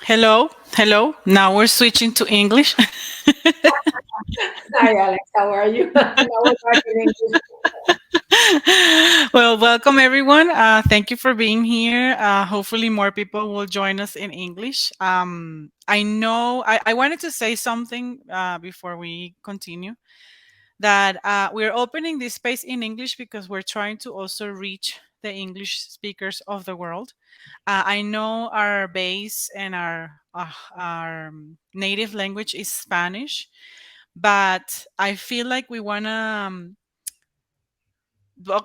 Hello, hello. Now we're switching to English. Hi, Alex. How are you? Now we're back in English. Well, welcome everyone. Thank you for being here. Hopefully, more people will join us in English. I know I wanted to say something before we continue that we're opening this space in English because we're trying to also reach the English speakers of the world. I know our base and our native language is Spanish, but I feel like we wanna.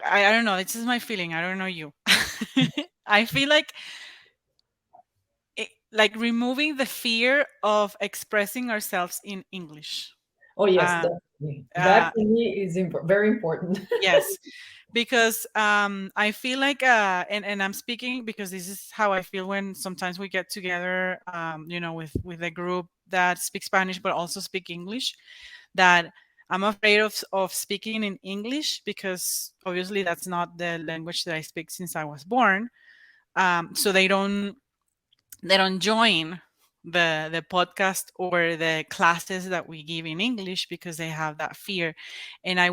I don't know. This is my feeling. I don't know you. I feel like removing the fear of expressing ourselves in English. Oh, yes, Uh, definitely. That uh, for me is very important. yes, because I feel like, and I'm speaking because this is how I feel when sometimes we get together, with a group that speaks Spanish but also speak English. That I'm afraid of speaking in English because obviously that's not the language that I speak since I was born. So they don't join the podcast or the classes that we give in English because they have that fear. And I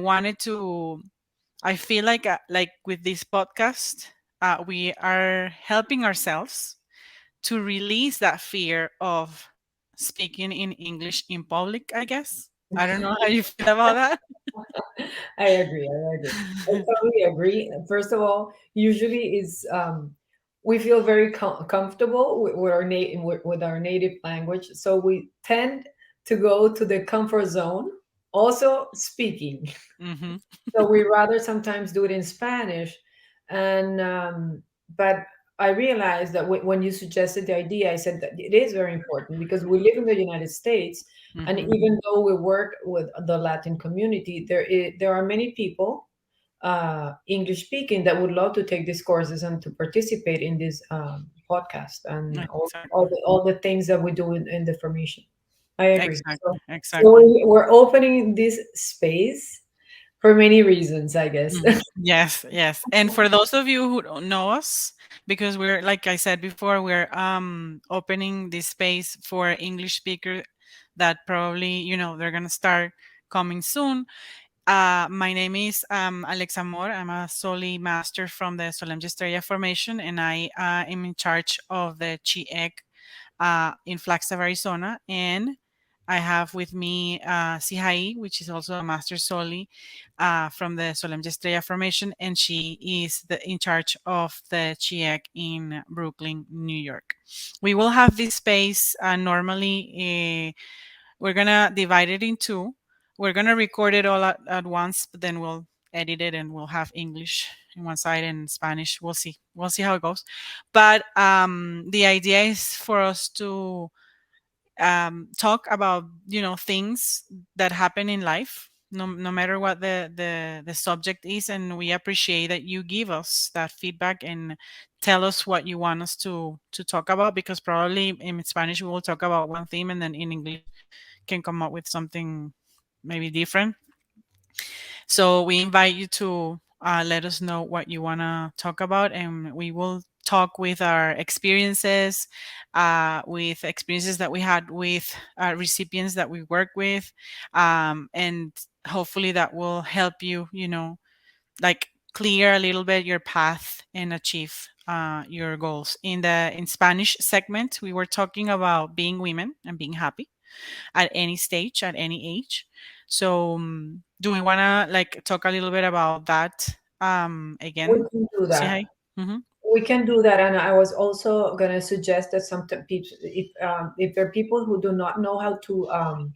feel like with this podcast, we are helping ourselves to release that fear of speaking in English in public, I guess. I don't know how you feel about that. I agree. I agree. I totally agree. First of all, usually is we feel very comfortable with our with our native language, so we tend to go to the comfort zone. Also, speaking. Hmm. So we rather sometimes do it in Spanish, and but I realized that when you suggested the idea, I said that it is very important because we live in the United States, and Hmm. even though we work with the Latin community, there are many people English speaking that would love to take these courses and to participate in this podcast and Exactly. all the things that we do in the formation. I agree. Exactly. So Exactly. we're opening this space for many reasons, I guess. Yes, yes. And for those of you who don't know us, because we're like I said before, we're opening this space for English speaker that probably, they're gonna start coming soon. My name is AlexAmor. I'm a Soli master from the Solemn formation, and I am in charge of the CHIEC in Flagstaff, Arizona. And I have with me Zihai, which is also a master Soli from the Solemn formation, and she is in charge of the CHIEC in Brooklyn, New York. We will have this space normally. We're gonna divide it in two. We're gonna record it all at once, but then we'll edit it and we'll have English in one side and Spanish. We'll see. We'll see how it goes. But the idea is for us to talk about things that happen in life, no matter what the subject is, and we appreciate that you give us that feedback and tell us what you want us to talk about, because probably in Spanish we will talk about one theme and then in English can come up with something maybe different. So we invite you to let us know what you want to talk about, and we will talk with our experiences, with experiences that we had with recipients that we work with, and hopefully that will help you, like clear a little bit your path and achieve your goals. In Spanish segment, we were talking about being women and being happy at any stage, at any age. So, do we want to like talk a little bit about that We again? can do See that. how? Mm-hmm. We can do that, and I was also gonna suggest that some people, if there are people who do not know how to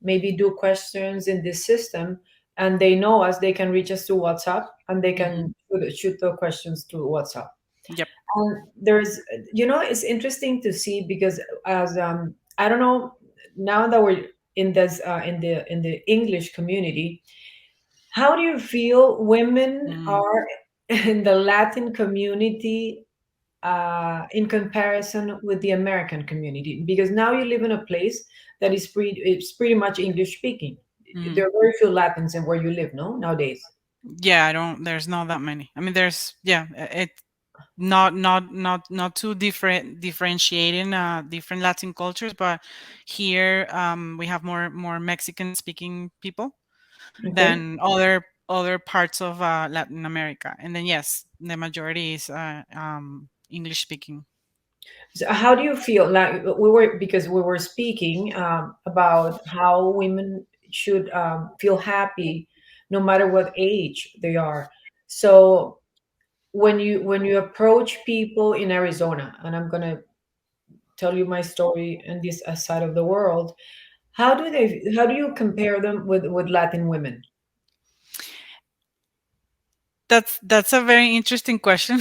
maybe do questions in this system, and they know us, they can reach us through WhatsApp, and they Mm-hmm. can shoot the questions through WhatsApp. Yep. There's, it's interesting to see because as I don't know, now that we're in this in the English community, how do you feel women Mm. are in the Latin community in comparison with the American community? Because now you live in a place that is it's pretty much English speaking. Mm-hmm. There are very few Latins in where you live, no, nowadays. Yeah, I don't. There's not that many. I mean, there's yeah. It. not too differentiating different Latin cultures, but here we have more Mexican speaking people Okay. than other parts of Latin America. And then yes, the majority is English speaking. So how do you feel like we were, because we were speaking about how women should feel happy no matter what age they are. So when you approach people in Arizona, and I'm gonna tell you my story in this side of the world, how do you compare them with Latin women? That's a very interesting question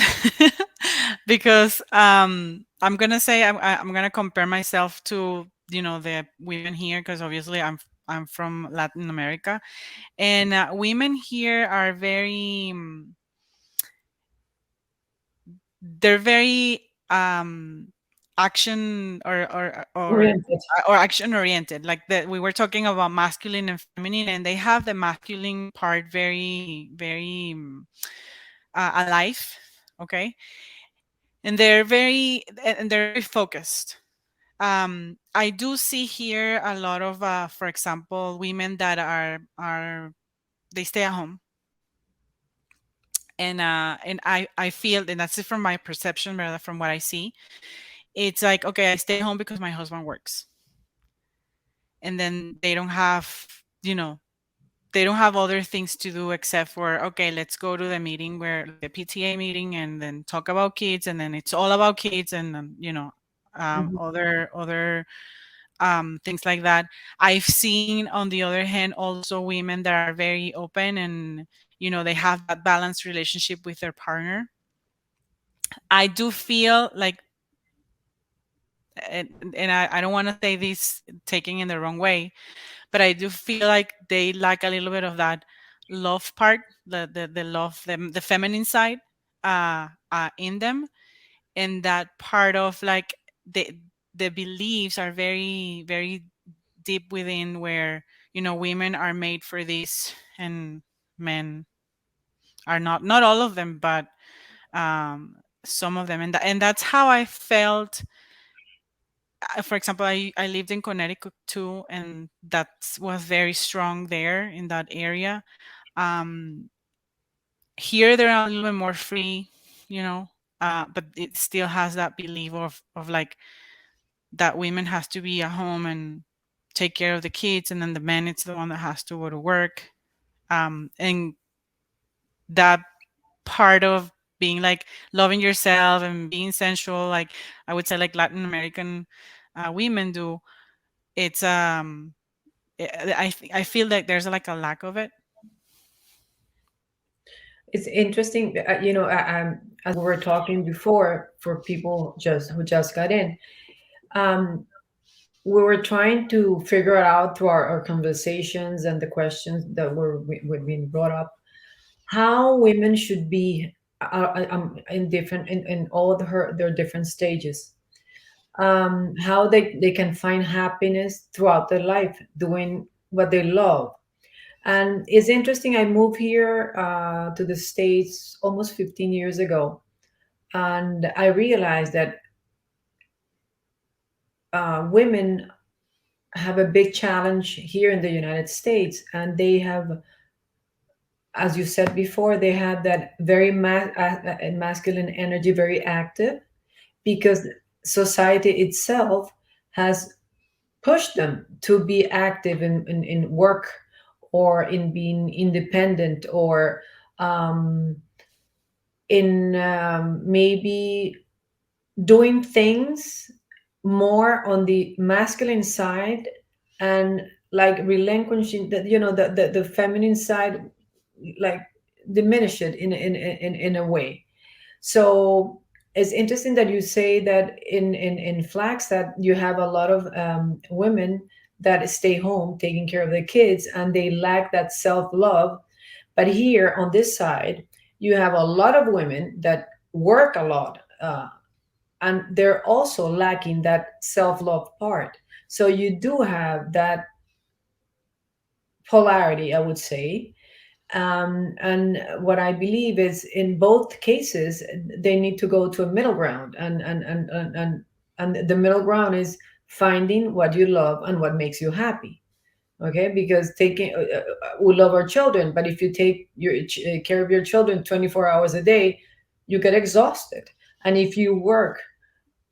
because I'm gonna say I'm gonna compare myself to the women here because obviously I'm from Latin America, and women here are very they're very action Oriented. or action oriented, like that we were talking about masculine and feminine, and they have the masculine part very alive, okay, and they're very focused. I do see here a lot of for example, women that are they stay at home, and I feel, and that's it from my perception rather from what I see. It's like, okay, I stay home because my husband works, and then they don't have, they don't have other things to do except for, okay, let's go to the meeting, where like the PTA meeting, and then talk about kids, and then it's all about kids, and Mhm. other things like that. I've seen, on the other hand, also women that are very open, and they have that balanced relationship with their partner. I do feel like, and I don't want to say this taking in the wrong way, but I do feel like they lack a little bit of that love part, the love, the feminine side in them, and that part of like the beliefs are very deep within, where women are made for this, and men are not all of them, but some of them, and that's how I felt. For example, I lived in Connecticut too, and that was very strong there in that area. Um, Here they're a little bit more free, you know, but it still has that belief of like that women has to be at home and take care of the kids, and then the man it's the one that has to go to work. And that part of being like loving yourself and being sensual, like I would say, like Latin American women do. It's I feel like there's like a lack of it. It's interesting, as we were talking before, for people just who just got in, um, we were trying to figure it out through our conversations and the questions that were being brought up, how women should be in different in all of their different stages, how they can find happiness throughout their life doing what they love. And it's interesting, I moved here to the States almost 15 years ago, and I realized that women have a big challenge here in the United States, and they have, as you said before, they have that very masculine energy, very active, because society itself has pushed them to be active in work, or in being independent, or in maybe doing things more on the masculine side, and like relinquishing the feminine side, like diminish it in a way. So it's interesting that you say that in Flax that you have a lot of women that stay home taking care of the kids, and they lack that self-love. But here on this side, you have a lot of women that work a lot, and they're also lacking that self-love part. So you do have that polarity, I would say. And what I believe is, in both cases, they need to go to a middle ground, and the middle ground is finding what you love and what makes you happy. Okay, because taking we love our children, but if you take care of your children 24 hours a day, you get exhausted. And if you work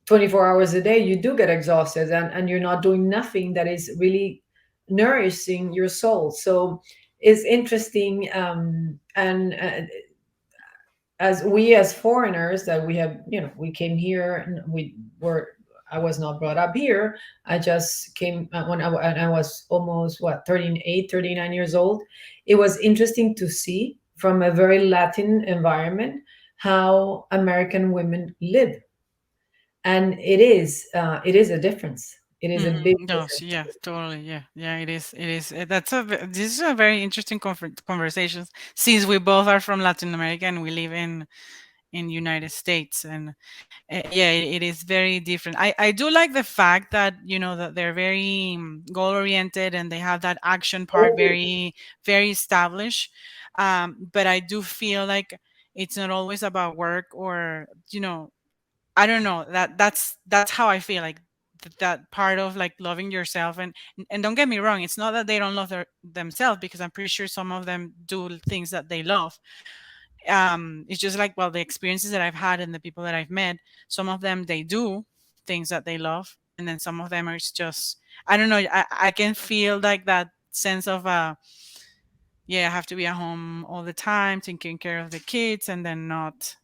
24 hours a day, you do get exhausted, and you're not doing nothing that is really nourishing your soul. So it's interesting. And as we, as foreigners, that we have, we came here, and we were I was not brought up here. I just came when I was almost, what, 38, 39 years old. It was interesting to see from a very Latin environment how American women live. And it is a difference. It is a big No, difference. yeah, totally. Yeah, yeah, it is. It is. This is a very interesting conversations, since we both are from Latin America and we live in United States, and yeah, it is very different. I do like the fact that, that they're very goal oriented, and they have that action part Oh, very established. But I do feel like it's not always about work, or I don't know, that's how I feel like, that part of like loving yourself. And don't get me wrong, it's not that they don't love themselves, because I'm pretty sure some of them do things that they love. It's just like, well, the experiences that I've had and the people that I've met, some of them, they do things that they love, and then some of them are just, I don't know, I can feel like that sense of yeah, I have to be at home all the time taking care of the kids, and then not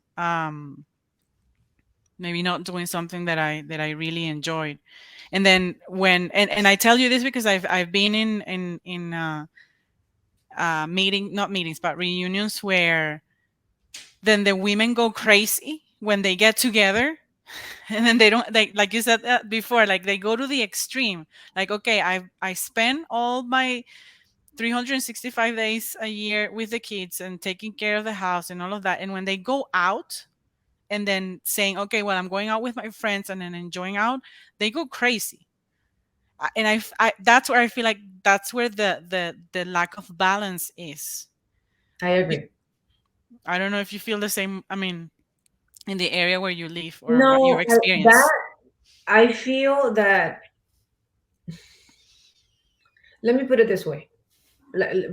maybe not doing something that I really enjoyed. And then and I tell you this because I've been in meeting not meetings, but reunions, where then the women go crazy when they get together. And then they don't, like you said before, like they go to the extreme. Like, okay, I spend all my 365 days a year with the kids and taking care of the house and all of that, and when they go out and then saying, okay, well, I'm going out with my friends and then enjoying out, they go crazy. And that's where I feel like that's where the lack of balance is. I Be- agree. I don't know if you feel the same, I mean, in the area where you live, or what you've No, that experienced. I feel that. Let me put it this way,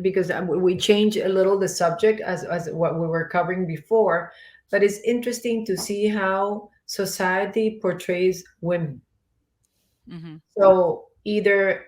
because we change a little the subject as what we were covering before, but it's interesting to see how society portrays women. Hmm. So either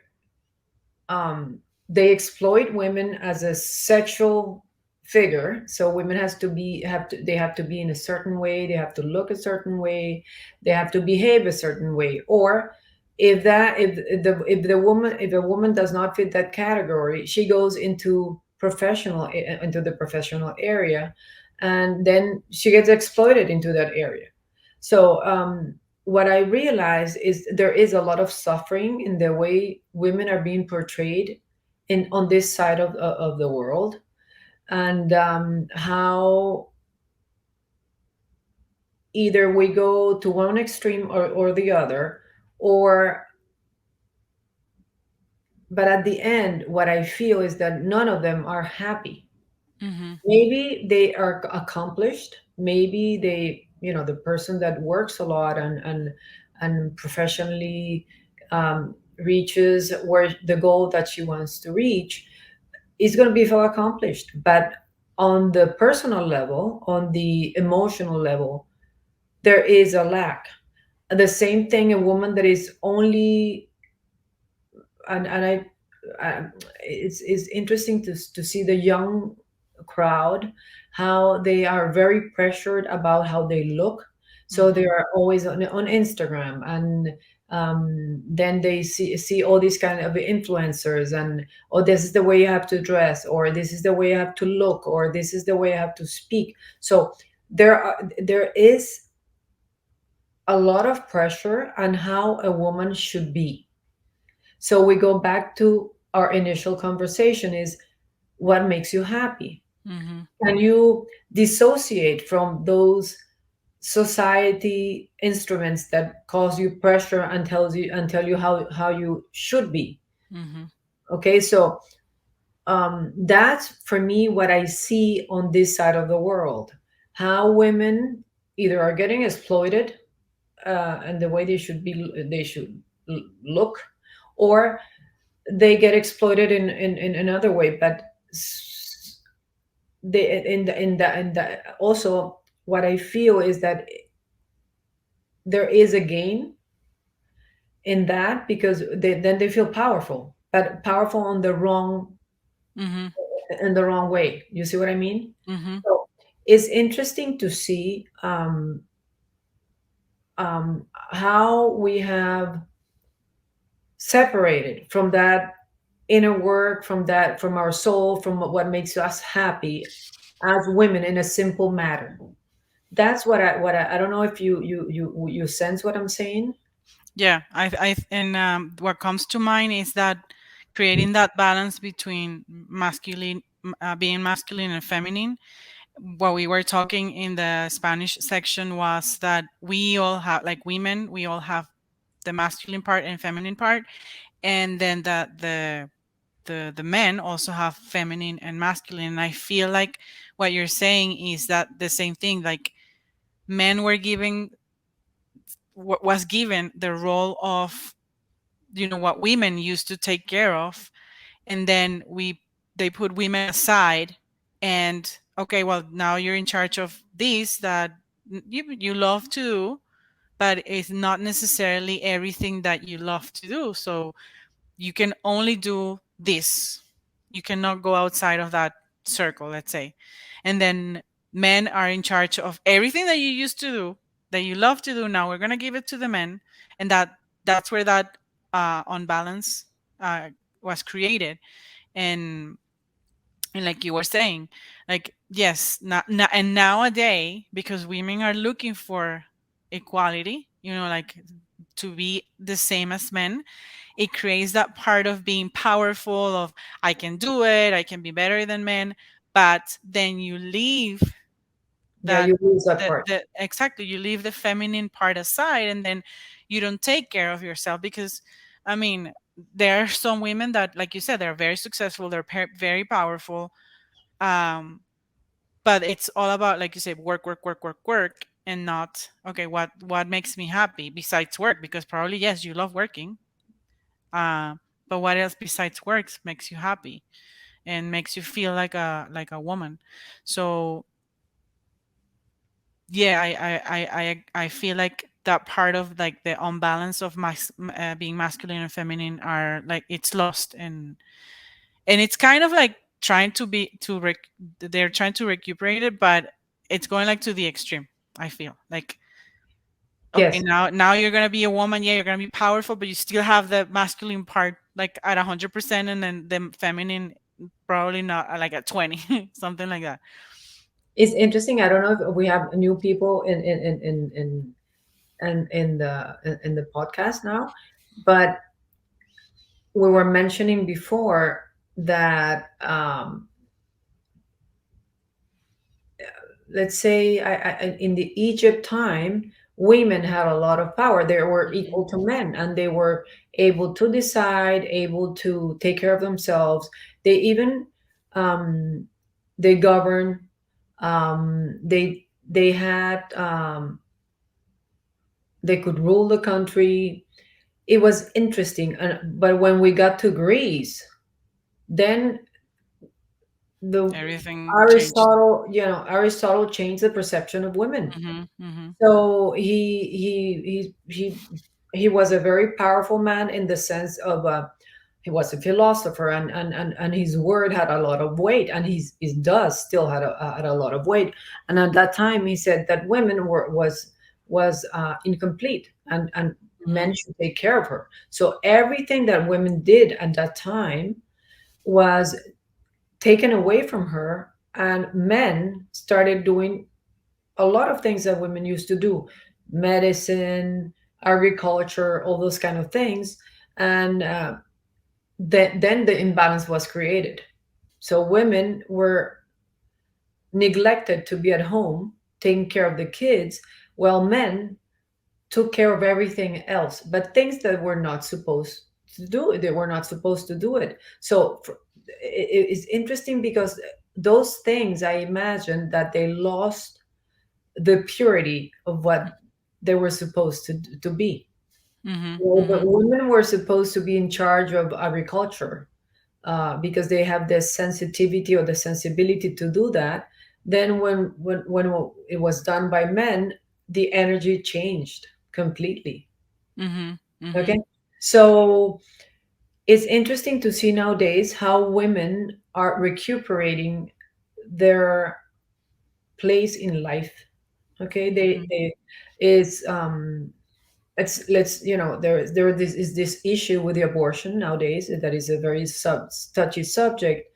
they exploit women as a sexual figure. So women has to be have to they have to be in a certain way, they have to look a certain way, they have to behave a certain way. Or if a woman does not fit that category, she goes into the professional area, and then she gets exploited into that area. So what I realize is there is a lot of suffering in the way women are being portrayed in on this side of the world, and how either we go to one extreme or the other, or but at the end, what I feel is that none of them are happy. Hmm. Maybe they are accomplished. Maybe the person that works a lot and professionally reaches where the goal that she wants to reach is going to be feel accomplished. But on the personal level, on the emotional level, there is a lack. The same thing, a woman that is only and it's interesting to see the young crowd, how they are very pressured about how they look. So they Hmm. are always on Instagram, and then they see all these kind of influencers, and, oh, this is the way you have to dress, or this is the way you have to look, or this is the way you have to speak. So there is a lot of pressure on how a woman should be. So we go back to our initial conversation, is what makes you happy? Hmm. Can you dissociate from those society instruments that cause you pressure and tell you how you should be? Hmm. Okay, so That's for me what I see on this side of the world. How women either are getting exploited, and the way they should look, or they get exploited in another way. But they in the also, what I feel is that there is a gain in that, because then they feel powerful, but powerful on the wrong, Mhm. in the wrong way. You see what I mean? Mhm. So it's interesting to see, how we have separated from that inner work, from our soul, from what makes us happy as women in a simple matter. That's what I don't know if you sense what I'm saying. Yeah, and what comes to mind is that creating that balance between being masculine and feminine. What we were talking in the Spanish section was that we all have, like women, we all have the masculine part and feminine part, and then the men also have feminine and masculine. And I feel like what you're saying is that the same thing, like men were given what was given the role of, what women used to take care of, and then they put women aside, and okay, well, now you're in charge of this that you love to do, but it's not necessarily everything that you love to do. So you can only do this. You cannot go outside of that circle, let's say. And then men are in charge of everything that you used to do, that you love to do. Now we're going to give it to the men. And that's where that unbalance uh, was created. And and like you were saying, like, yes, and nowadays, because women are looking for equality, like to be the same as men, it creates that part of being powerful, of I can do it, I can be better than men. But then you leave Yeah, that you lose that the, part. the exactly, you leave the feminine part aside, and then you don't take care of yourself. Because I mean, there are some women that, like you said, they're very successful, they're very powerful, um but it's all about, like you said, work, work, work, work, work, and not, okay, what makes me happy besides work? Because probably, yes, you love working, uh, but what else besides work makes you happy and makes you feel like a woman? So yeah, I feel like that part of, like, the unbalance of being masculine and feminine are, like, it's lost, and it's kind of like trying to be to they're trying to recuperate it, but it's going like to the extreme. I feel like, okay, Yes, now you're gonna be a woman, yeah, you're gonna be powerful, but you still have the masculine part like at 100%, and then the feminine probably not, like at 20, something like that. it's interesting. I don't know if we have new people in the podcast now, but we were mentioning before that, let's say, in the Egypt time, women had a lot of power. They were Hmm. equal to men, and they were able to decide, able to take care of themselves. They even, um, they govern. They had, they could rule the country. It was interesting. But when we got to Greece, then the Everything changed. Aristotle changed the perception of women. Hmm. Hmm. So he was a very powerful man, in the sense of, he was a philosopher, and his word had a lot of weight, and he does still had a lot of weight. And at that time, he said that women was incomplete, and Hmm. men should take care of her. So everything that women did at that time was taken away from her, and men started doing a lot of things that women used to do: medicine, agriculture, all those kind of things. And then the imbalance was created. So women were neglected to be at home taking care of the kids, while men took care of everything else, but things that were not supposed to do, they were not supposed to do it. So it's interesting because those things, I imagine that they lost the purity of what they were supposed to be. Mhm. Well, the Mhm. women were supposed to be in charge of agriculture, because they have the sensitivity or the sensibility to do that. Then when it was done by men, the energy changed completely. Mhm. Okay, Mhm. so it's interesting to see nowadays how women are recuperating their place in life. Okay, Mhm. they is let's there this is this issue with the abortion nowadays that is a very touchy subject,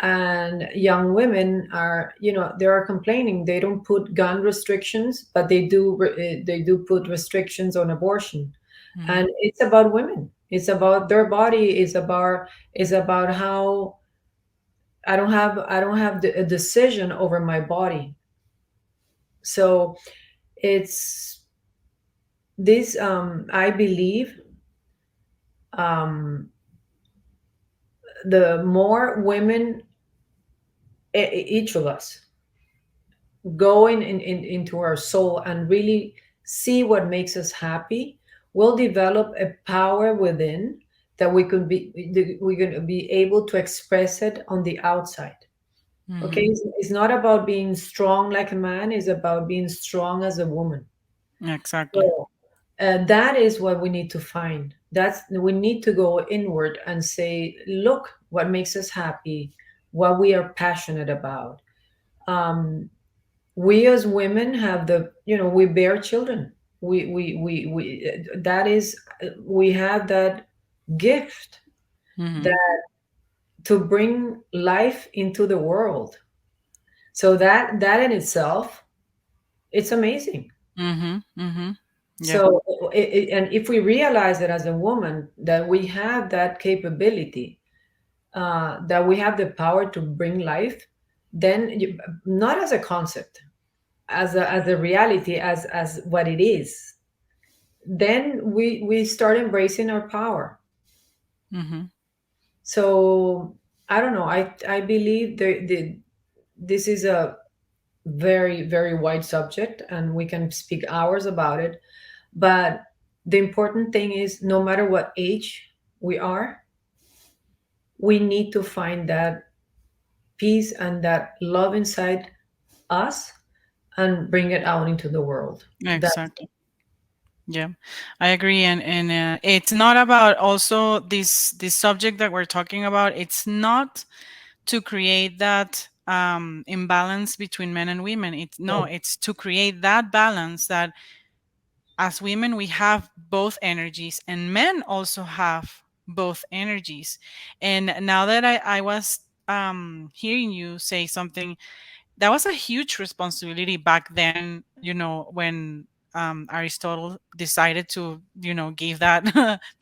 and young women are, they are complaining they don't put gun restrictions, but they do put restrictions on abortion. And Mhm. it's about women, it's about their body, it's about how I don't have a decision over my body. So it's this, I believe, um the more women, each of us, go into our soul and really see what makes us happy, we'll develop a power within that we're going to be able to express it on the outside. Okay, Mhm. it's not about being strong like a man, it's about being strong as a woman. Exactly. So, that is what we need to find. That's We need to go inward and say, look, what makes us happy, what we are passionate about. um, we as women have we bear children. We that is, we have that gift, Mhm. that to bring life into the world. So that in itself, it's amazing. Mhm. Mhm. Yeah. So and if we realize that as a woman, that we have that capability, that we have the power to bring life, then not as a concept, as a reality, as what it is, then we start embracing our power. Mhm. So I don't know, I believe this is a very, very wide subject, and we can speak hours about it. But the important thing is, no matter what age we are, we need to find that peace and that love inside us and bring it out into the world. That's Exactly. Yeah, I agree, and it's not about also this subject that we're talking about. It's not to create that imbalance between men and women. It's no, it. it's to create that balance that as women we have both energies, and men also have both energies. And now that I was hearing you say something, that was a huge responsibility back then, when Aristotle decided to, give that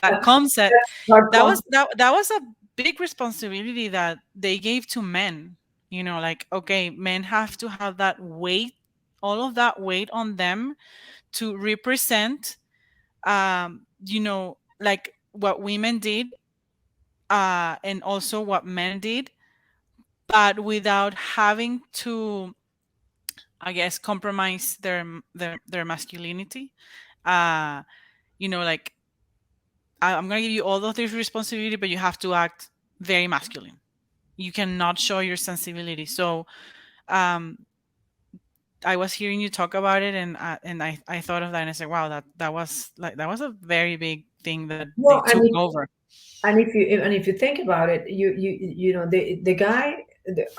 that concept. Hard That was concept. that was a big responsibility that they gave to men. Like, okay, men have to have that weight, all of that weight on them to represent, like what women did, and also what men did, but without having to, I guess, compromise their masculinity. Uh, like, I'm gonna give you all of this responsibility, but you have to act very masculine. You cannot show your sensibility. So, um, I was hearing you talk about it, and I thought of that, and I said, wow, that was a very big thing that they Well, took over. and if you think about it, the guy,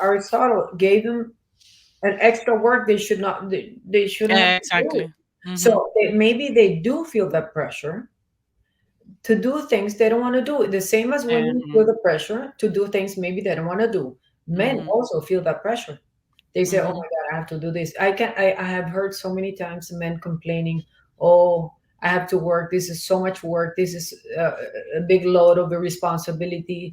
Aristotle gave him an extra work they shouldn't have to do. Exactly. Hmm. So maybe they do feel that pressure to do things they don't want to do. The same as women feel Hmm. the pressure to do things maybe they don't want to do. Men Hmm. also feel that pressure. They say, "Oh Hmm. my God, I have to do this." I have heard so many times men complaining, "Oh, I have to work. This is so much work. This is a big load of the responsibility.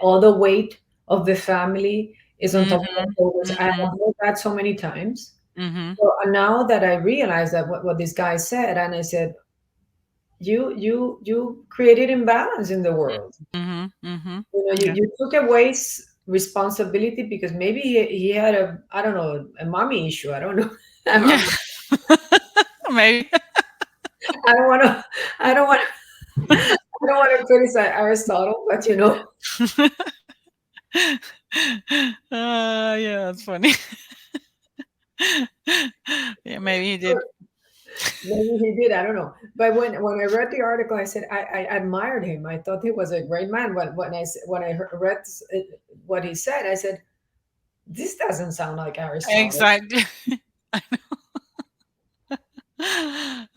All the weight of the family is on top of my Hmm. shoulders." I Hmm. have heard that so many times. Hmm. So now that I realize that what this guy said, and I said, you created imbalance in the world. Mhm, mhm. You know, Yeah. you took away responsibility because maybe he had a, I don't know, a mommy issue. I don't know. Yeah. Maybe. I don't want to. I don't want. I don't want to criticize Aristotle, but you know, Yeah, that's funny. Yeah, maybe he did. maybe he did. I don't know. But when I read the article, I said I admired him. I thought he was a great man. When I read what he said, I said this doesn't sound like Aristotle. Exactly.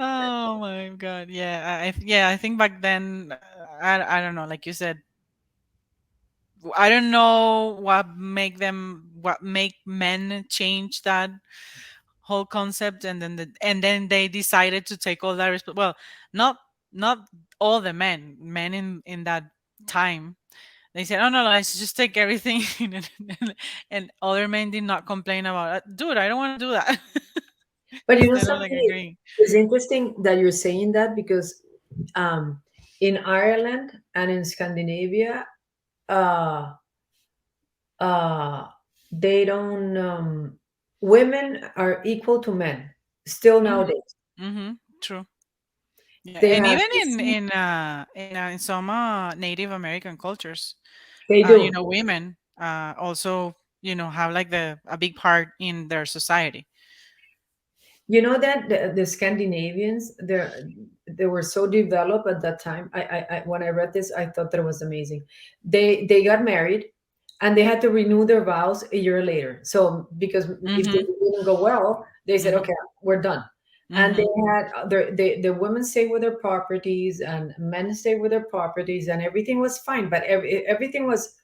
Oh my god. Yeah, yeah, I think back then, I don't know, like you said, I don't know what make men change that whole concept, and then they decided to take all that well, not not all the men in that time. They said, "Oh no, let's just take everything," and other men did not complain about it. Dude, I don't want to do that. But you know Instead of like something agreeing. is interesting that you're saying that because um, in Ireland and in Scandinavia, uh, uh, they don't. Women are equal to men still Hmm. nowadays. Hmm. True. Yeah, They and have even the same, in some Native American cultures, they do. women also have like a big part in their society. You know that the Scandinavians, they were so developed at that time. When I read this, I thought that was amazing. They got married, and they had to renew their vows a year later. So because if they Hmm. didn't go well, they said, Hmm. "Okay, we're done." And they Hmm. had the women stayed with their properties, and men stayed with their properties, and everything was fine. But everything was,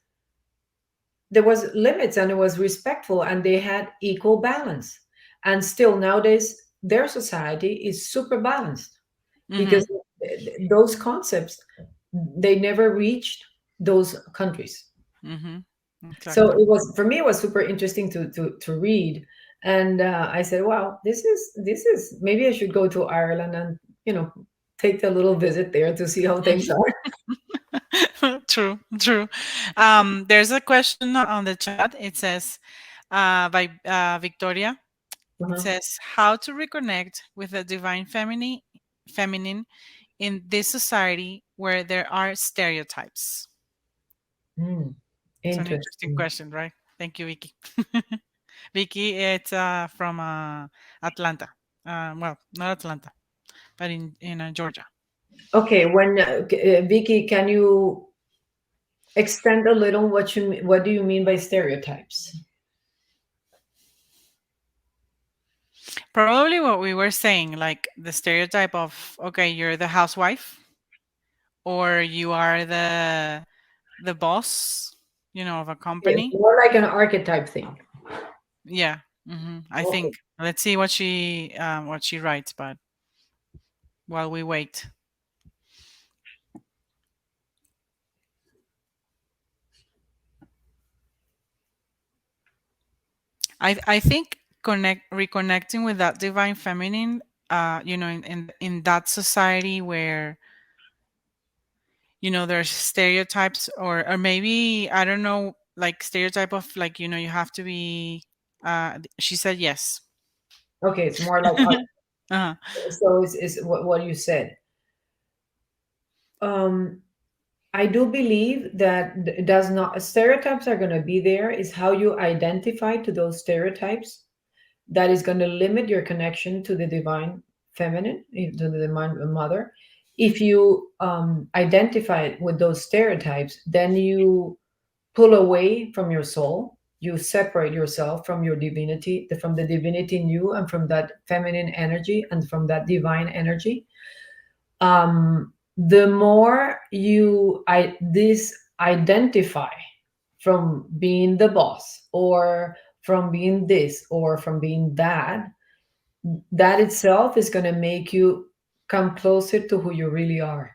there was limits, and it was respectful, and they had equal balance. And still nowadays their society is super balanced because Hmm. those concepts, they never reached those countries. Hmm. So Exactly. it was, for me, it was super interesting to read. And I said, wow, this is maybe I should go to Ireland and, take a little visit there to see how things are. True, true. There's a question on the chat. It says, by Victoria. It Uh-huh. says, "How to reconnect with the divine feminine in this society where there are stereotypes." Hmm. It's an interesting Interesting. question, right? Thank you, Vicky. Vicky, it's from Atlanta. Well, not Atlanta, but in Georgia. Okay, when Vicky, can you extend a little what do you mean by stereotypes? Probably what we were saying, like the stereotype of, okay, you're the housewife, or you are the boss, of a Yeah, company. more like an archetype thing. Yeah. I Okay. think. Let's see what she writes, but while we wait, I think reconnecting with that divine feminine, in that society where there's stereotypes, or maybe, I don't know, like stereotype of, like, you have to be. She said yes. Okay, it's more like Uh-huh. so is what you said. Um, I do believe that it does not, stereotypes are going to be there. Is how you identify to those stereotypes that is going to limit your connection to the divine feminine, to the divine mother. If you identify with those stereotypes, then you pull away from your soul. You separate yourself from your divinity, from the divinity in you, and from that feminine energy, and from that divine energy. The more this identify from being the boss, or from being this, or from being that, that itself is going to make you come closer to who you really are,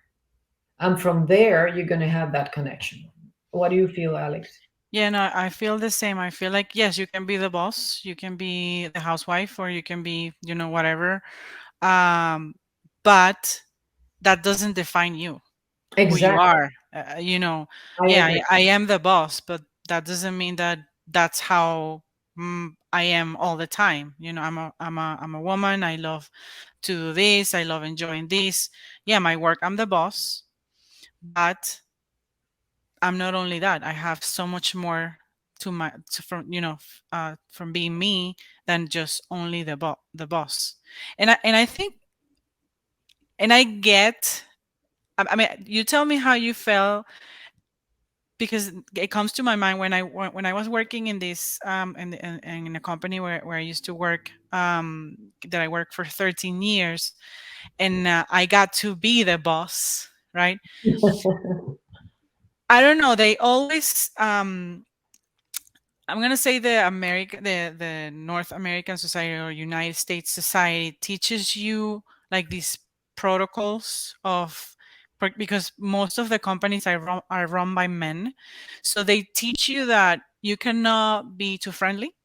and from there you're going to have that connection. What do you feel, Alex? Yeah, no, I feel the same. I feel like, yes, you can be the boss, you can be the housewife, or you can be, whatever. Um, but that doesn't define you, who you Exactly. are. I Yeah, agree. I am the boss, but that doesn't mean that that's how I am all the time. I'm a woman. I love to do this. I love enjoying this. Yeah, my work. I'm the boss, but I'm not only that. I have so much more from from being me than just only the boss. And I think and I get. I mean, you tell me how you felt, because it comes to my mind when I was working in this in a company where I used to work, that I worked for 13 years, and I got to be the boss, right? I don't know. They always I'm gonna say the North American society or United States society teaches you like these protocols of because most of the companies are run by men, so they teach you that you cannot be too friendly,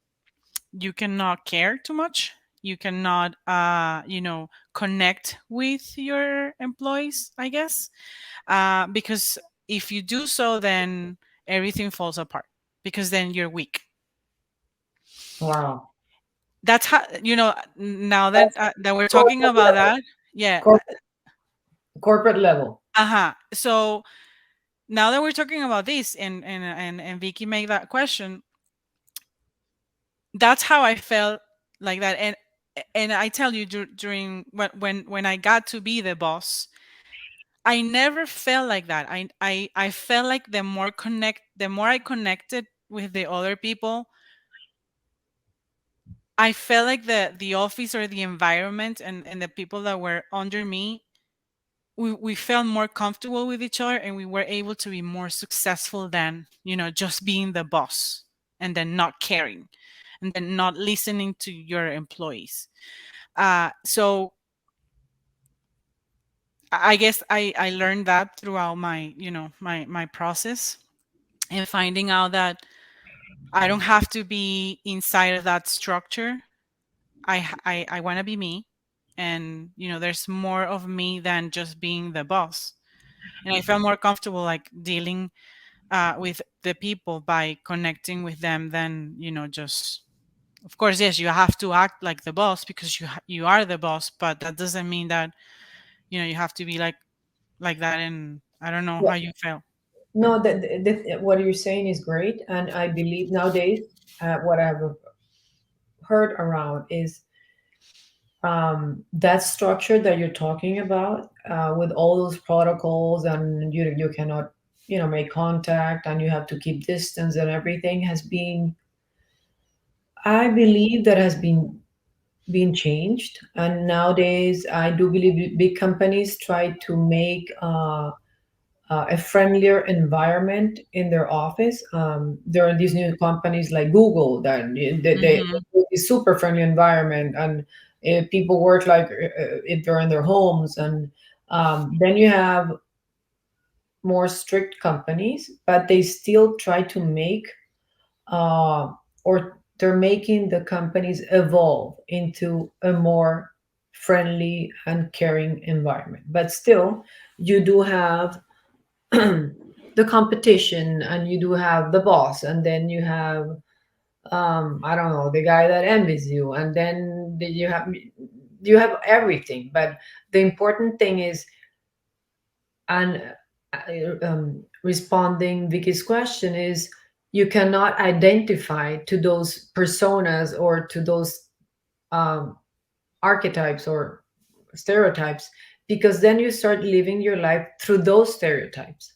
you cannot care too much, you cannot connect with your employees, I guess, because if you do so, then everything falls apart because then you're weak. Wow. That's how, now that That's that we're talking corporate about level. that. Yeah. Corporate level. Uh-huh. So now that we're talking about this, and Vicky made that question, that's how I felt like that. And I tell you, during when I got to be the boss, I never felt like that. I felt like the more I connected with the other people, I felt like the office or the environment and the people that were under me, we felt more comfortable with each other, and we were able to be more successful than just being the boss and then not caring and then not listening to your employees. So I guess I learned that throughout my process, and finding out that I don't have to be inside of that structure. I want to be me, and there's more of me than just being the boss. And I felt more comfortable like dealing with the people by connecting with them than just. Of course, yes, you have to act like the boss because you are the boss, but that doesn't mean that you have to be like that. And I don't know Yeah. how you felt. No, what you're saying is great, and I believe nowadays, what I've heard around is that structure that you're talking about, with all those protocols, and you cannot, make contact, and you have to keep distance, and everything has been, I believe that has been changed, and nowadays I do believe big companies try to make a friendlier environment in their office. There are these new companies like Google that they Hmm. a super friendly environment, and people work like if they're in their homes. And then you have more strict companies, but they still try to make, uh, or they're making the companies evolve into a more friendly and caring environment. But still, you do have the competition, and you do have the boss, and then you have, I don't know, the guy that envies you, and then you have everything. But the important thing is, and responding Vicky's question is, you cannot identify to those personas or to those um, archetypes or stereotypes, because then you start living your life through those stereotypes.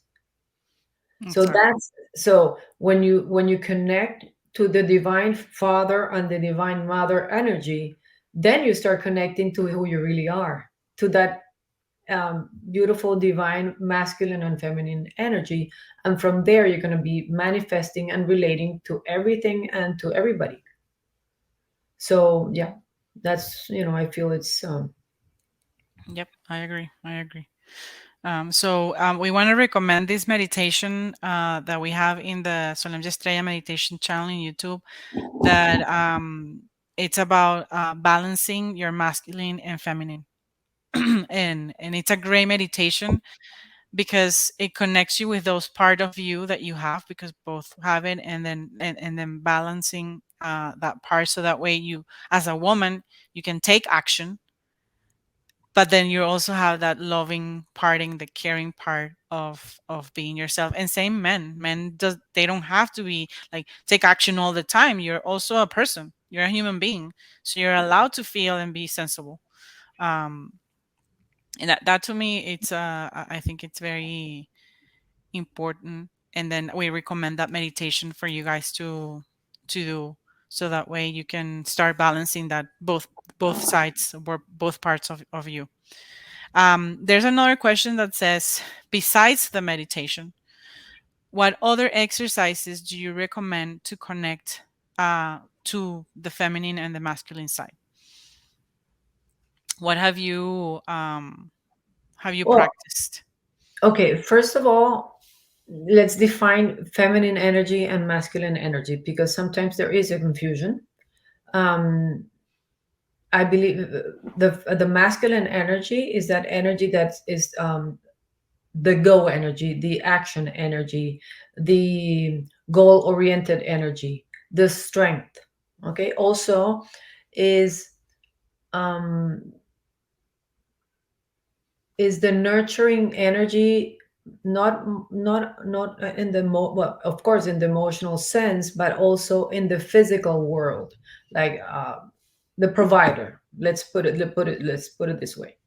So Exactly. when you connect to the divine father and the divine mother energy, then you start connecting to who you really are, to that beautiful divine masculine and feminine energy, and from there you're going to be manifesting and relating to everything and to everybody. So yeah, that's, I feel it's Yep, I agree. I agree. So we want to recommend this meditation that we have in the Solemn Estrella meditation channel in YouTube. That it's about balancing your masculine and feminine. and it's a great meditation because it connects you with those part of you that you have, because both have it, and then balancing that part, so that way you, as a woman, you can take action, but then you also have that loving parting, the caring part of being yourself. And same men does, they don't have to be like take action all the time. You're also a person, you're a human being, so you're allowed to feel and be sensible. um and that to me, it's I think it's very important. And then we recommend that meditation for you guys to do, so that way you can start balancing that both sides, or both parts of you. There's another question that says, besides the meditation, what other exercises do you recommend to connect to the feminine and the masculine side? What have you Well, practiced? okay, first of all, let's define feminine energy and masculine energy because sometimes there is a confusion. Um, I believe the masculine energy is that energy that is the go energy, the action energy, the goal oriented energy, the strength. Okay, also is um, is the nurturing energy, not in the well, of course in the emotional sense, but also in the physical world, like the provider. Let's put it this way.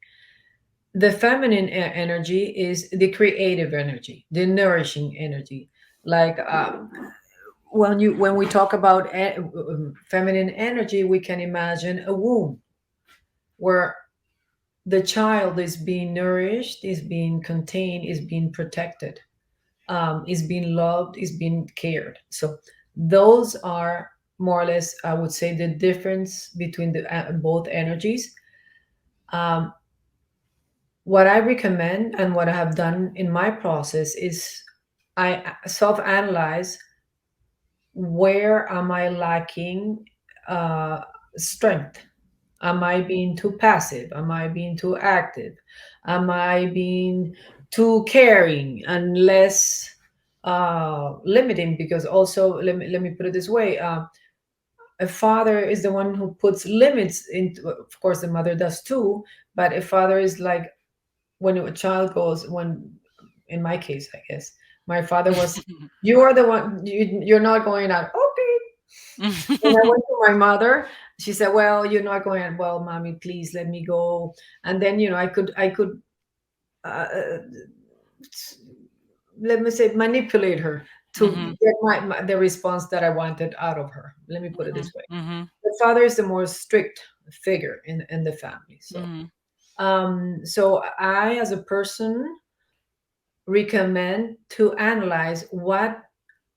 The feminine energy is the creative energy, the nourishing energy. Like when we talk about feminine energy, we can imagine a womb where the child is being nourished, is being contained, is being protected, is being loved, is being cared. So those are more or less, I would say, the difference between the both energies. Um, what I recommend and what I have done in my process is I self-analyze where am I lacking uh, strength. Am I being too passive? Am I being too active? Am I being too caring and less limiting? Because also, let me put it this way: a father is the one who puts limits into. Of course, the mother does too, but a father is like when a child goes. When, in my case, I guess my father was. You are the one. You're not going out. Okay, when I went to my mother, she said, "Well, you're not going." Well, mommy, please let me go. And then I could, uh, let me say, manipulate her to Mhm, get the response that I wanted out of her. Let me put it mhm, this way: mhm, the father is the more strict figure in the family. mhm, So I, as a person, recommend to analyze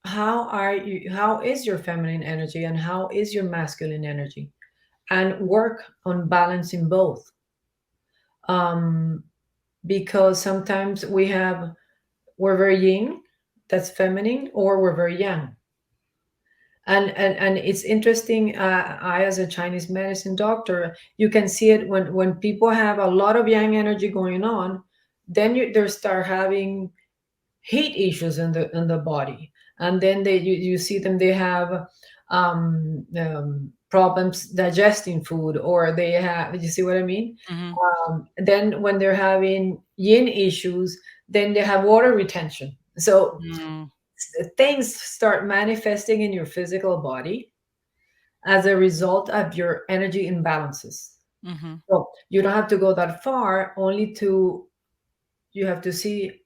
how is your feminine energy and how is your masculine energy, and work on balancing both. um, because sometimes we're very yin, that's feminine, or we're very yang. And it's interesting. I, as a Chinese medicine doctor, you can see it when people have a lot of yang energy going on, then they start having heat issues in the body, and then you see them, they have problems digesting food, or they have, you see what I mean. mhm, Then when they're having yin issues, then they have water retention. So mhm, things start manifesting in your physical body as a result of your energy imbalances. mhm. So you don't have to go that far, only to, you have to see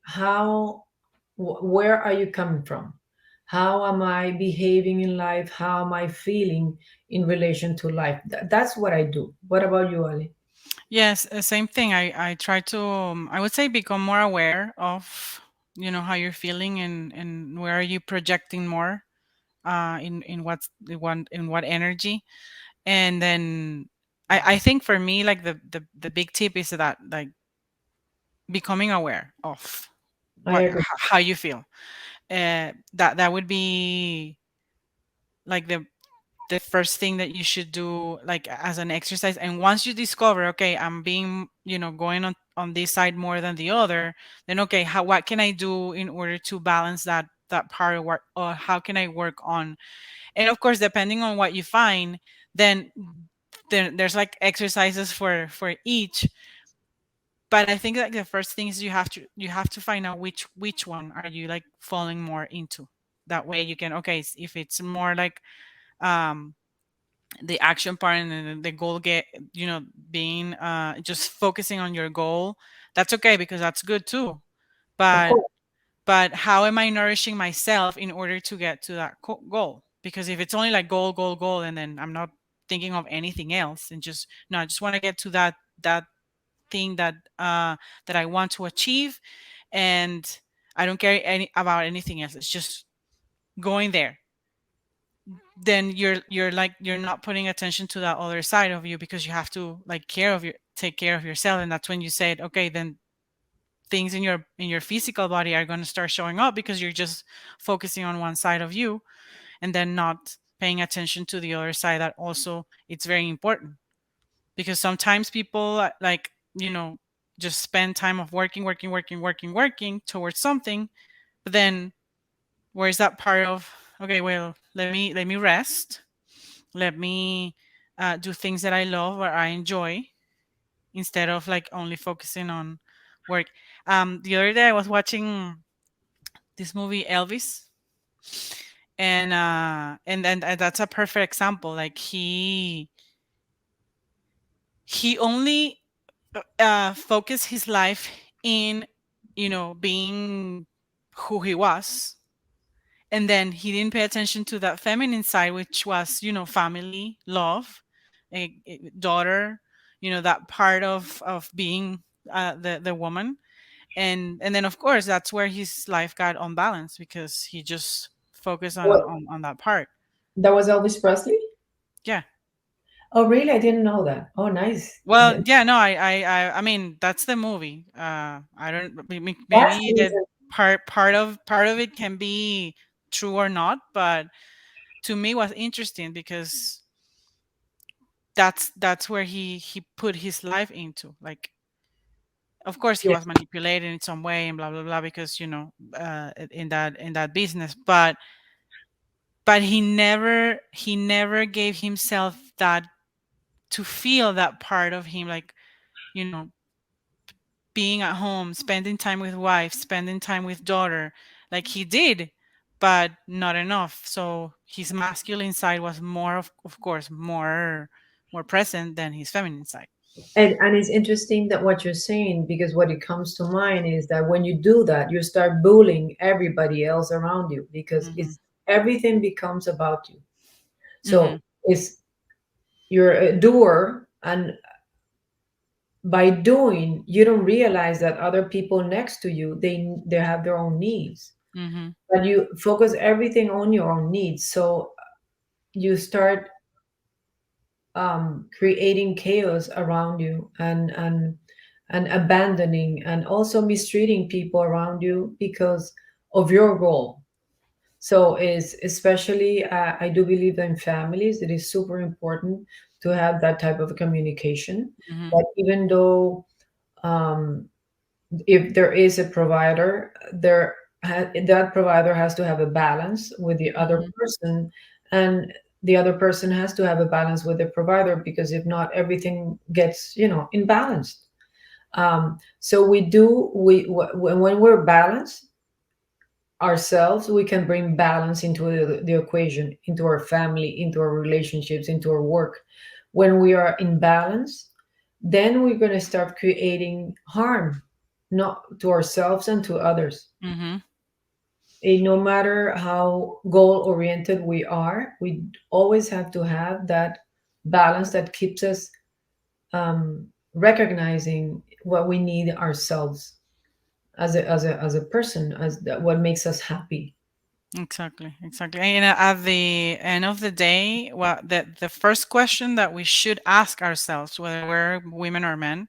where are you coming from, how am I behaving in life, how am I feeling in relation to life. That's what I do. What about you, Ali? Yes, same thing. I try to, I would say, become more aware of, how you're feeling, and where are you projecting more, in what's the one in what energy. And then I think for me, like the big tip is that, like, becoming aware of I agree. how you feel. That would be like the the first thing that you should do, like as an exercise. And once you discover, okay, I'm being, going on this side more than the other, then okay, what can I do in order to balance that part of work, or how can I work on? And of course, depending on what you find, then there's like exercises for each. But I think like the first thing is you have to find out which one are you like falling more into. That way you can, okay, if it's more like um the action part, and then the goal get, being just focusing on your goal, that's okay, because that's good too. Of but course. but how am I nourishing myself in order to get to that goal? Because if it's only like goal, goal, goal, and then I'm not thinking of anything else, and just no, I just want to get to that thing that I want to achieve, and I don't care about anything else. It's just going there. Then you're not putting attention to that other side of you, because you have to like take care of yourself. And that's when you said, okay, then things in your physical body are going to start showing up, because you're just focusing on one side of you, and then not paying attention to the other side, that also it's very important. Because sometimes people like, just spend time of working, working, working, working, working towards something. But then where's that part of, okay, well, let me rest, let me do things that I love or I enjoy, instead of like only focusing on work. The other day I was watching this movie Elvis, and then that's a perfect example. Like he only focused his life in, being who he was, and then he didn't pay attention to that feminine side, which was, family, love, a daughter, that part of being the woman. And then of course that's where his life got unbalanced, because he just focused on What, on, on that part. that was Elvis Presley? Yeah. Oh, really? I didn't know that. Oh, nice. Well, yeah, no, I mean, that's the movie. I don't, That's the maybe the reason. part of it can be true or not, but to me was interesting, because that's where he put his life into. Like, of course he Yeah. was manipulated in some way and blah blah blah, because in that business. But he never gave himself that, to feel that part of him, like, you know being at home, spending time with wife, spending time with daughter. Like, he did, but not enough. So his masculine side was more, of course, more present than his feminine side. And it's interesting that what you're saying, because what it comes to mind is that when you do that, you start bullying everybody else around you, because Mhm. it's everything becomes about you. So Mhm. it's you're a doer, and by doing, you don't realize that other people next to you, they have their own needs, Mhm. but you focus everything on your own needs. So you start creating chaos around you, and abandoning and also mistreating people around you because of your goal. So is especially I do believe that in families it is super important to have that type of communication. Mhm. That even though um, if there is a provider, that provider has to have a balance with the other Mhm. person, and the other person has to have a balance with the provider, because if not, everything gets imbalanced. So when we're balanced ourselves, we can bring balance into the equation, into our family, into our relationships, into our work. When we are in balance, then we're going to start creating harm, not to ourselves and to others. Mhm. And no matter how goal oriented we are, we always have to have that balance that keeps us recognizing what we need ourselves as a person, what makes us happy. Exactly. Exactly. And at the end of the day, well, the first question that we should ask ourselves, whether we're women or men,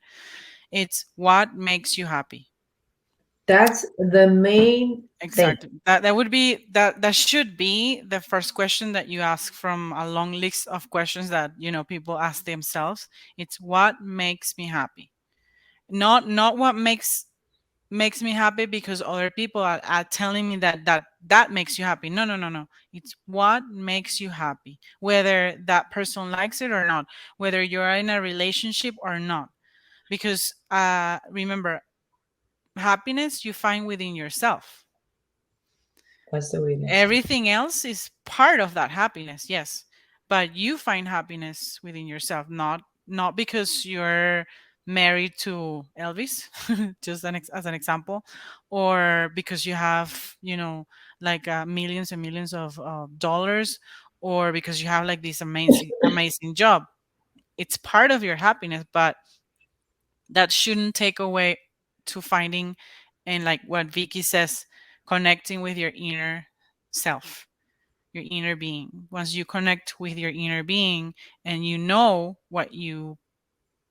it's what makes you happy. That's the main thing. Exactly. That would be that should be the first question that you ask from a long list of questions that, people ask themselves. It's what makes me happy. Not what makes me happy because other people are telling me that makes you happy. No, no, no, no. It's what makes you happy. Whether that person likes it or not, whether you're in a relationship or not. Because remember, happiness you find within yourself. That's the way it is. Everything else is part of that happiness, yes, but you find happiness within yourself, not because you're married to Elvis, just as an example, or because you have, like millions and millions of dollars, or because you have like this amazing job. It's part of your happiness, but that shouldn't take away to finding, and like what Vicky says, connecting with your inner self, your inner being. Once you connect with your inner being and you know what you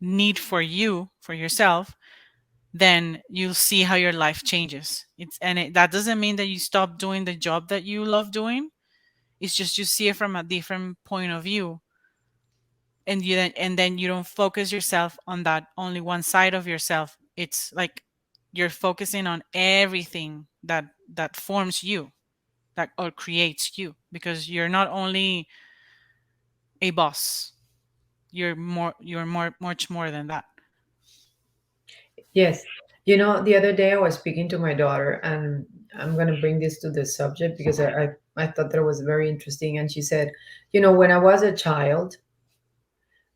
need for you, for yourself, then you'll see how your life changes. That doesn't mean that you stop doing the job that you love doing. It's just you see it from a different point of view, and then you don't focus yourself on that only one side of yourself. It's like you're focusing on everything that forms you, that or creates you, because you're not only a boss. You're much more than that. Yes. The other day I was speaking to my daughter, and I'm going to bring this to the subject because I thought that was very interesting. And she said, when I was a child,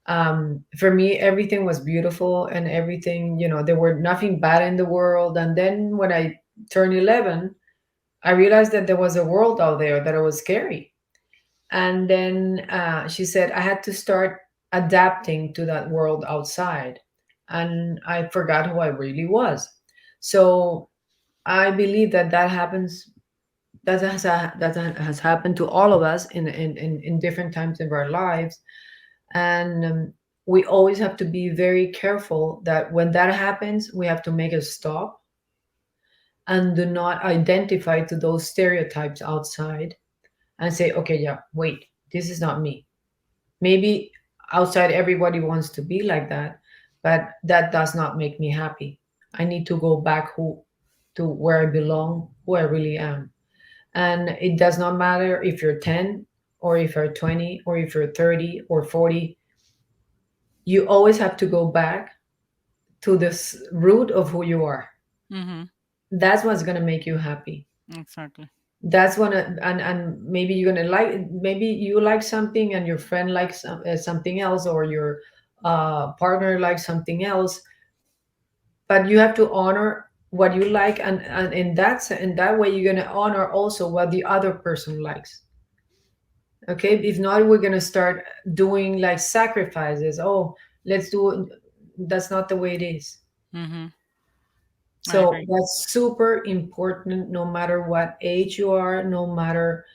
for me, everything was beautiful and everything, there were nothing bad in the world. And then when I turned 11, I realized that there was a world out there that was scary. And then she said I had to start adapting to that world outside. And I forgot who I really was. So I believe that happens. That has happened to all of us in different times of our lives. And we always have to be very careful that when that happens, we have to make a stop and do not identify to those stereotypes outside and say, okay, yeah, wait, this is not me. Maybe outside everybody wants to be like that, but that does not make me happy. I need to go back to where I belong, who I really am. And it does not matter if you're 10 or if you're 20 or if you're 30 or 40. You always have to go back to this root of who you are. Mm-hmm. That's what's going to make you happy. Exactly. That's one. And maybe you're gonna maybe you like something and your friend likes something else, or your partner likes something else. But you have to honor what you like, and in that way you're gonna honor also what the other person likes. Okay, if not, we're gonna start doing like sacrifices. Oh, let's do it. That's not the way it is. Mm-hmm. I So agree. that's super important, no matter what age you are, no matter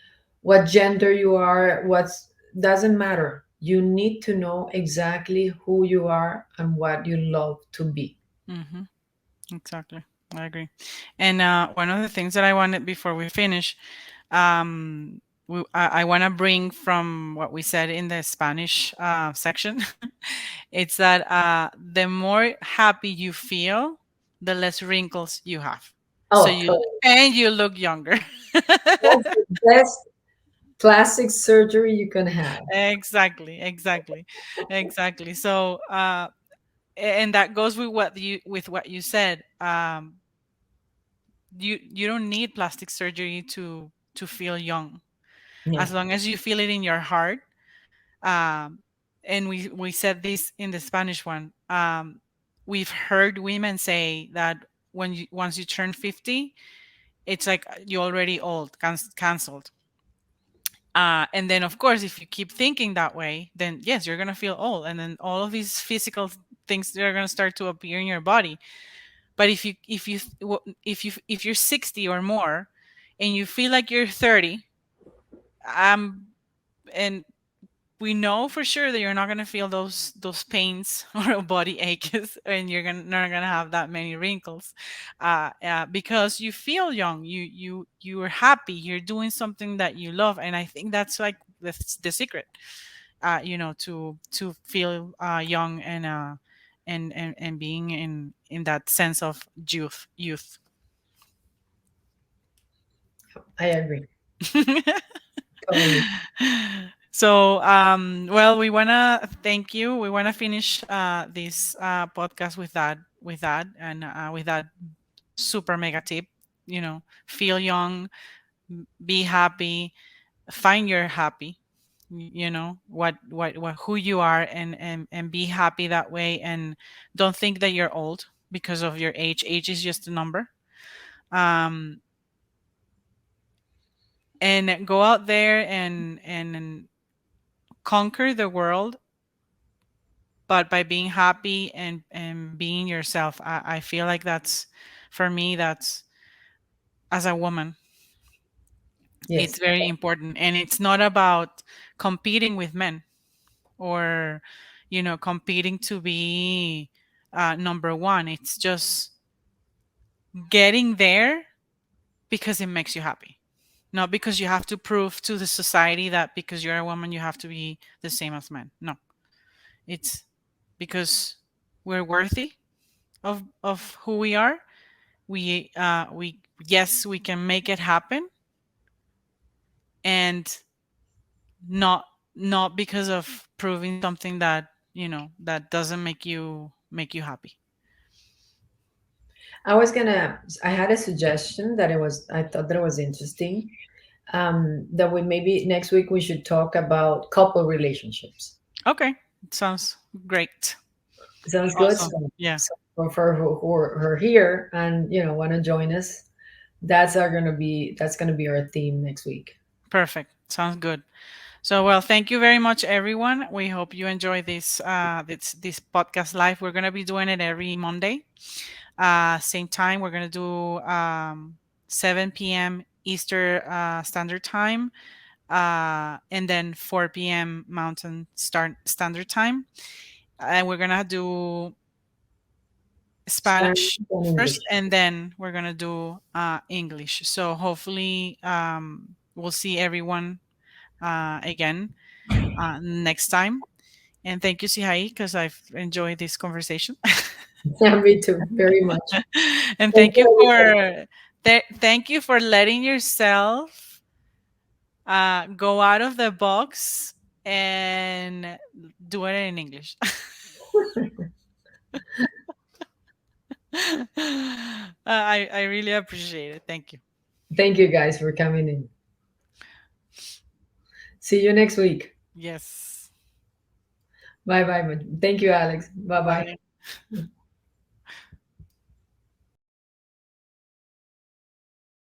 what gender you are, what's doesn't matter. You need to know exactly who you are and what you love to be. Mm-hmm. Exactly. I agree. And one of the things that I wanted before we finish, I want to bring from what we said in the Spanish section. It's that the more happy you feel, the less wrinkles you have. So Oh, totally. you look younger. That's the best plastic surgery you can have. Exactly, exactly, exactly. So, and that goes with what you said. You don't need plastic surgery to feel young, No. as long as you feel it in your heart. Um, and we said this in the Spanish one. We've heard women say that once you turn 50, it's like you're already old, canceled. And then, of course, if you keep thinking that way, then yes, you're gonna feel old, and then all of these physical things they're gonna start to appear in your body. But if you're 60 or more, and you feel like you're 30, um, and we know for sure that you're not gonna feel those pains or body aches, and you're not gonna have that many wrinkles, because you feel young. You are happy. You're doing something that you love, and I think that's like the secret. To feel young and being in that sense of youth. I agree totally. So, well, we wanna thank you. We wanna finish this podcast with that super mega tip. Feel young, be happy, find your happy. What who you are, and be happy that way, and don't think that you're old because of your age. Age is just a number. Um, and go out there and conquer the world, but by being happy and being yourself. I feel like that's, for me, that's, as a woman, it's Yes. very important. And it's not about competing with men, or competing to be number one. It's just getting there because it makes you happy, not because you have to prove to the society that because you're a woman you have to be the same as men. No, it's because we're worthy of who we are. We yes, we can make it happen, and not because of proving something that that doesn't make you happy. I had a suggestion that I thought that it was interesting. That we maybe next week we should talk about couple relationships. Okay, sounds great. Sounds good. Awesome. So, Yeah, so for who are here and want to join us, that's gonna be our theme next week. perfect. Sounds good. So, well, thank you very much, everyone. We hope you enjoy this podcast live. We're gonna be doing it every Monday, same time. We're gonna do 7 p.m. Eastern Standard Time, and then 4 p.m. Standard Time. And we're gonna do Spanish Spanish and first, English. and then we're gonna do English. So hopefully, we'll see everyone again next time. And thank you, Zihai, because I've enjoyed this conversation. Yeah, me too, very much. And Thank thank you you, everybody. for thank you for letting yourself go out of the box and do it in English. I really appreciate it. Thank you. Thank you guys for coming in. See you next week. Yes. Bye bye. Thank you, Alex. Bye bye. Bye.